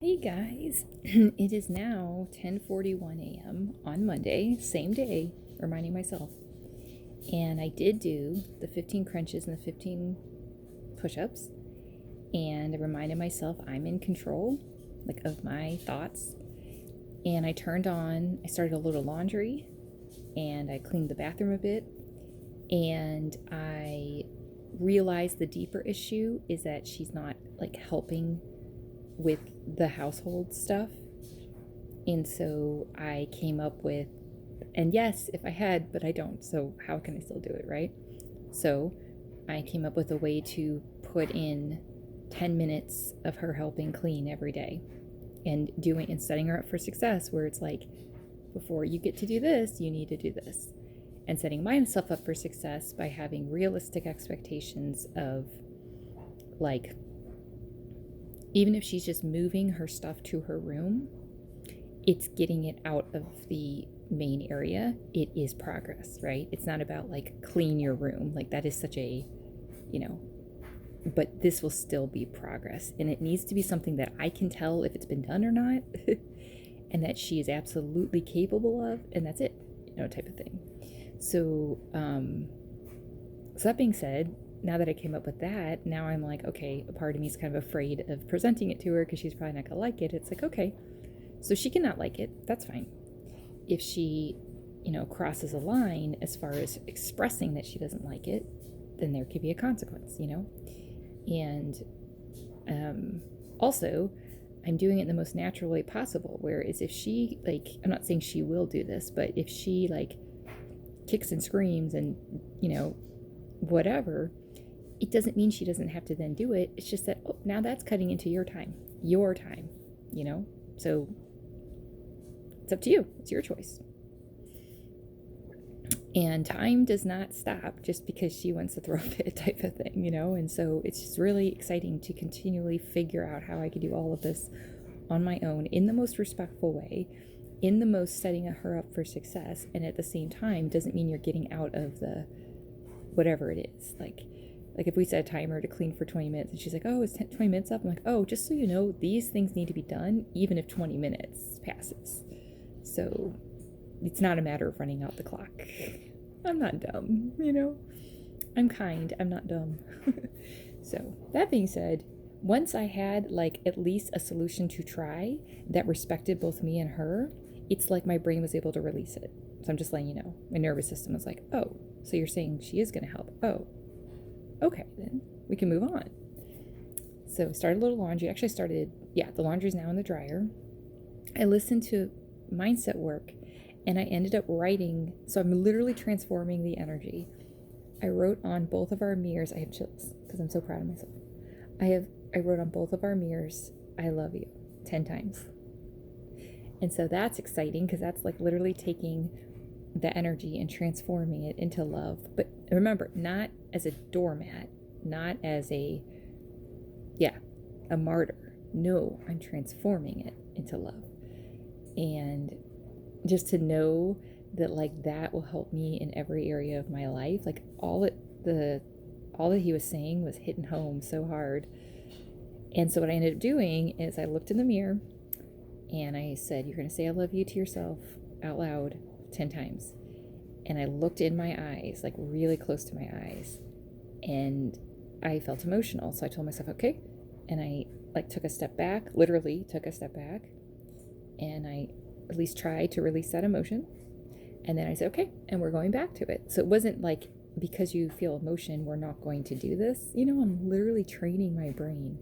Hey guys, it is now 10:41 a.m. on Monday, same day, reminding myself. And I did do the 15 crunches and the 15 push-ups, and I reminded myself I'm in control, like of my thoughts. And I started a load of laundry, and I cleaned the bathroom a bit, and I realized the deeper issue is that she's not like helping with the household stuff. And so I came up with, and yes, if I had, but I don't, so how can I still do it, right? So I came up with a way to put in 10 minutes of her helping clean every day and doing and setting her up for success, where it's like, before you get to do this, you need to do this. And setting myself up for success by having realistic expectations of, like, even if she's just moving her stuff to her room, it's getting it out of the main area. It is progress, right? It's not about like clean your room. Like that is such a, you know, but this will still be progress. And it needs to be something that I can tell if it's been done or not, and that she is absolutely capable of, and that's it, type of thing. So that being said, now that I came up with that, now I'm like, okay, a part of me is kind of afraid of presenting it to her because she's probably not gonna like it. It's like, okay, so she cannot like it. That's fine. If she, crosses a line as far as expressing that she doesn't like it, then there could be a consequence. And also, I'm doing it in the most natural way possible. Whereas if she, like, I'm not saying she will do this, but if she, like, kicks and screams and, whatever, it doesn't mean she doesn't have to then do it. It's just that, oh, now that's cutting into your time, you know? So it's up to you. It's your choice. And time does not stop just because she wants to throw a fit, type of thing, And so it's just really exciting to continually figure out how I could do all of this on my own in the most respectful way, in the most setting her up for success. And at the same time, doesn't mean you're getting out of the whatever it is. Like if we set a timer to clean for 20 minutes and she's like, oh, it's 20 minutes up. I'm like, oh, just so you know, these things need to be done even if 20 minutes passes. So it's not a matter of running out the clock. I'm not dumb, I'm kind, I'm not dumb. So that being said, once I had like at least a solution to try that respected both me and her, it's like my brain was able to release it. So I'm just letting you know. My nervous system was like, oh, so you're saying she is going to help. Oh, okay, then we can move on. So started a little laundry. Actually started, the laundry's now in the dryer. I listened to mindset work and I ended up writing. So I'm literally transforming the energy. I wrote on both of our mirrors. I have chills because I'm so proud of myself. I wrote on both of our mirrors, I love you, 10 times. And so that's exciting because that's like literally taking the energy and transforming it into love. But remember, not as a doormat, not as a martyr. No, I'm transforming it into love. And just to know that like that will help me in every area of my life. Like all that he was saying was hitting home so hard. And so what I ended up doing is I looked in the mirror and I said, you're going to say I love you to yourself out loud 10 times. And I looked in my eyes, like really close to my eyes, and I felt emotional. So I told myself, okay. And I like took a step back, literally took a step back, and I at least tried to release that emotion. And then I said, okay, and we're going back to it. So it wasn't like, because you feel emotion, we're not going to do this. I'm literally training my brain.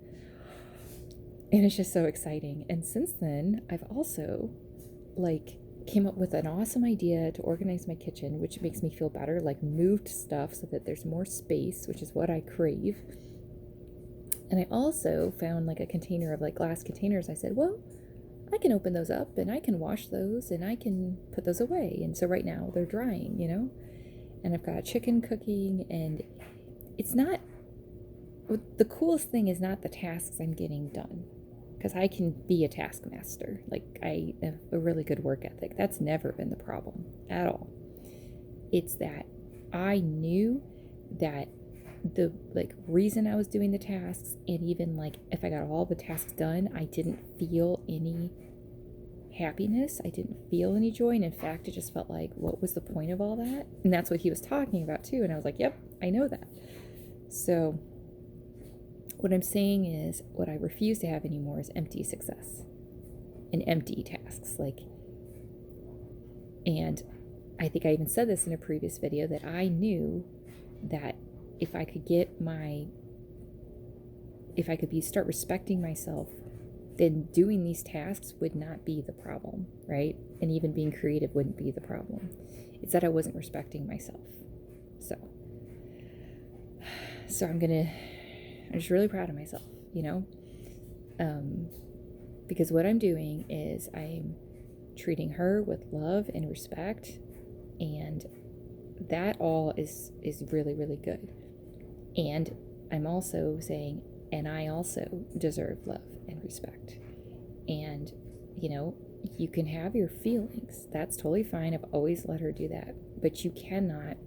And it's just so exciting. And since then, I've also like came up with an awesome idea to organize my kitchen, which makes me feel better, like moved stuff so that there's more space, which is what I crave. And I also found like a container of like glass containers. I said, well, I can open those up and I can wash those and I can put those away. And so right now they're drying, and I've got chicken cooking, and it's not, the coolest thing is not the tasks I'm getting done, because I can be a taskmaster. Like I have a really good work ethic. That's never been the problem at all. It's that I knew that the like reason I was doing the tasks, and even like if I got all the tasks done, I didn't feel any happiness. I didn't feel any joy. And in fact, it just felt like, what was the point of all that? And that's what he was talking about too. And I was like, yep, I know that. So what I'm saying is, what I refuse to have anymore is empty success and empty tasks. Like, and I think I even said this in a previous video, that I knew that if I could start respecting myself, then doing these tasks would not be the problem, right? And even being creative wouldn't be the problem. It's that I wasn't respecting myself. So I'm just really proud of myself, because what I'm doing is I'm treating her with love and respect, and that all is really, really good. And I'm also saying, and I also deserve love and respect. And, you can have your feelings. That's totally fine. I've always let her do that. But you cannot,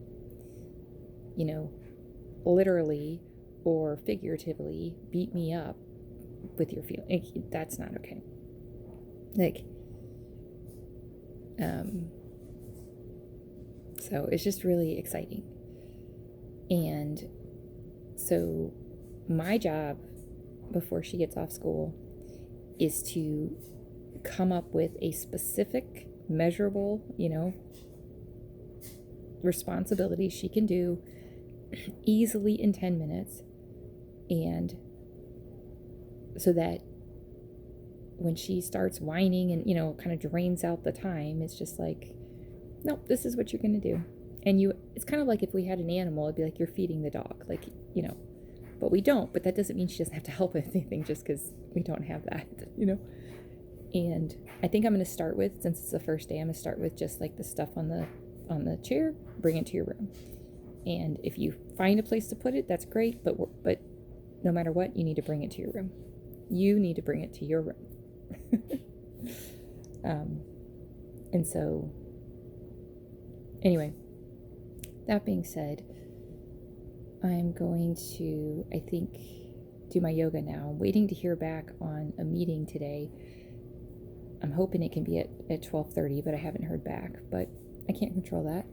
literally or figuratively beat me up with your feelings. That's not okay. So it's just really exciting. And so my job before she gets off school is to come up with a specific, measurable, responsibility she can do easily in 10 minutes. And so that when she starts whining and, kind of drains out the time, it's just like, nope, this is what you're going to do. And it's kind of like if we had an animal, it'd be like, you're feeding the dog, like, but we don't. But that doesn't mean she doesn't have to help with anything just because we don't have that, And I think I'm going to start with, since it's the first day, I'm going to start with just like the stuff on the chair, bring it to your room. And if you find a place to put it, that's great. But no matter what, you need to bring it to your room. You need to bring it to your room. And so, anyway, that being said, I'm going to, I think, do my yoga now. I'm waiting to hear back on a meeting today. I'm hoping it can be at 12:30, but I haven't heard back. But I can't control that.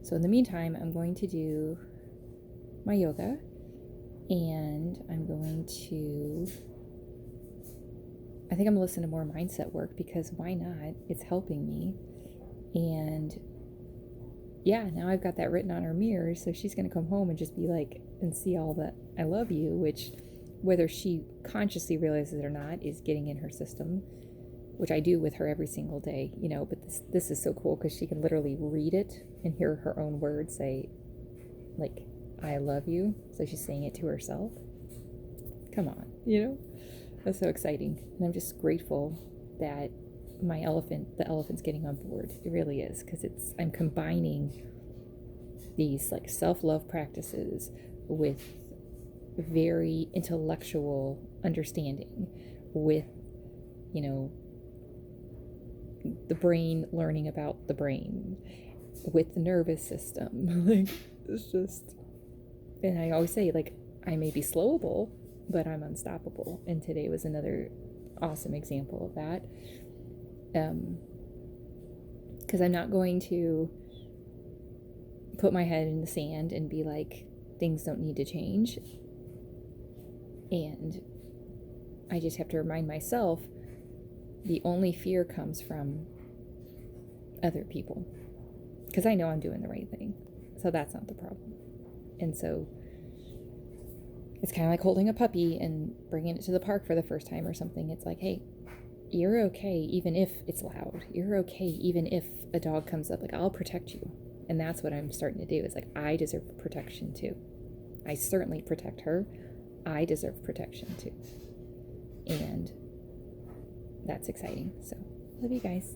So in the meantime, I'm going to do my yoga, and I'm going to, I think I'm going to listen to more mindset work, because why not? It's helping me. And yeah, now I've got that written on her mirror, so she's going to come home and just be like, and see all that I love you, which, whether she consciously realizes it or not, is getting in her system, which I do with her every single day, but this is so cool because she can literally read it and hear her own words say, like, I love you. So she's saying it to herself. Come on, That's so exciting. And I'm just grateful that the elephant's getting on board. It really is, because I'm combining these like self-love practices with very intellectual understanding, with, the brain learning about the brain, with the nervous system. Like, it's just, and I always say, like, I may be slowable, but I'm unstoppable. And today was another awesome example of that. Because I'm not going to put my head in the sand and be like, things don't need to change. And I just have to remind myself, the only fear comes from other people, because I know I'm doing the right thing. So that's not the problem. And so it's kind of like holding a puppy and bringing it to the park for the first time or something. It's like, hey, you're okay even if it's loud. You're okay even if a dog comes up. Like, I'll protect you. And that's what I'm starting to do. Is like, I deserve protection too. I certainly protect her. I deserve protection too. And that's exciting. So, love you guys.